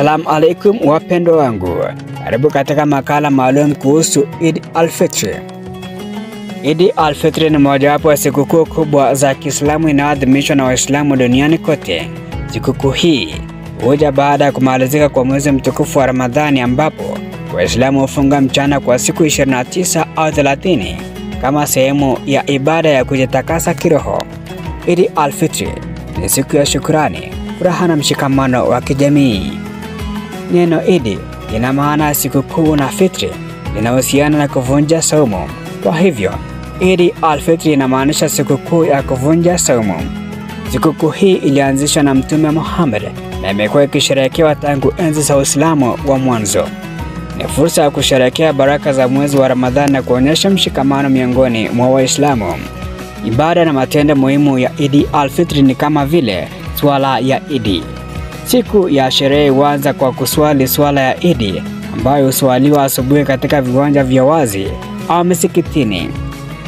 Assalamu alaikum wapendwa wangu. Karibu katika makala maalum kuhusu Eid al-Fitr. Eid al-Fitr ni mojawapo ya sikukuu kubwa za Kiislamu inayoadhimishwa na Waislamu duniani kote. Sikukuu hii huja baada ya kumalizika kwa mwezi mtukufu wa Ramadhani, ambapo Waislamu hufunga mchana kwa siku 29 au 30 kama sehemu ya ibada ya kujitakasa kiroho. Eid al-Fitr ni siku ya shukrani, furaha na mshikamano wa kijamii. Neno Eid ina maana ya sikukuu na Fitri linahusiana na kuvunja saumu. Kwa hivyo, Eid al-Fitr inamaanisha sikukuu ya kuvunja saumu. Sikukuu hii ilianzishwa na Mtume Muhammad na imekuwa ikisherehekewa tangu enzi za Uislamu wa mwanzo. Ni fursa ya kusherehekea baraka za mwezi wa Ramadhani na kuonyesha mshikamano miongoni mwa Waislamu. Ibada na matendo muhimu ya Eid al-Fitr ni kama vile swala ya Eid. Siku ya sherehe huanza kwa kuswali swala ya Eid, ambayo huswaliwa asubuhi katika viwanja vya wazi au misikitini.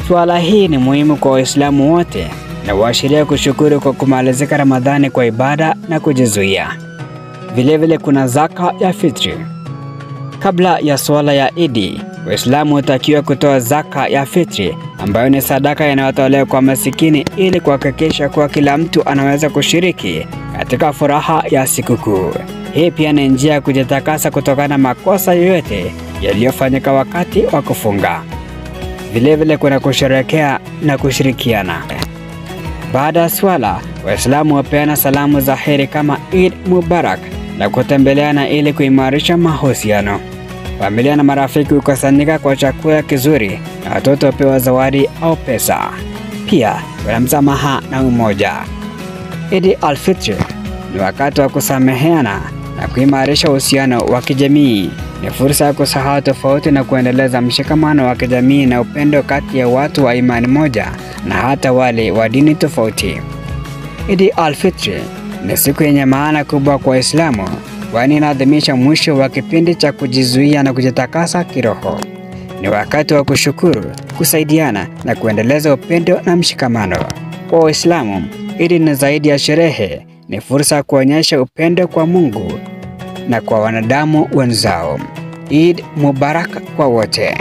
Swala hii ni muhimu kwa Waislamu wote na huashiria kushukuru kwa kumalizika Ramadhani kwa ibada na kujizuia. Vilevile kuna zaka ya fitri. Kabla ya swala ya Eid, Waislamu hutakiwa kutoa zaka ya fitri, ambayo ni sadaka inayotolewa kwa masikini ili kuhakikisha kuwa kila mtu anaweza kushiriki katika furaha ya sikukuu. Hii pia ni njia ya kujitakasa kutokana na makosa yoyote yaliyofanyika wakati wa kufunga. Vilevile kuna kusherehekea na kushirikiana. Baada ya swala, Waislamu hupeana salamu za heri kama Eid Mubarak na kutembeleana ili kuimarisha mahusiano. Familia na marafiki hukusanyika kwa chakula kizuri na watoto hupewa zawadi au pesa. Pia kuna msamaha na umoja. Eid al-Fitr ni wakati wa kusameheana na kuimarisha uhusiano wa kijamii. Ni fursa ya kusahau tofauti na kuendeleza mshikamano wa kijamii na upendo kati ya watu wa imani moja na hata wale wa dini tofauti. Eid al-Fitr ni siku yenye maana kubwa kwa Waislamu, kwani inaadhimisha mwisho wa kipindi cha kujizuia na kujitakasa kiroho. Ni wakati wa kushukuru, kusaidiana na kuendeleza upendo na mshikamano. Kwa Waislamu, Eid ni zaidi ya sherehe, ni fursa ya kuonyesha upendo kwa Mungu na kwa wanadamu wenzao. Eid Mubarak kwa wote.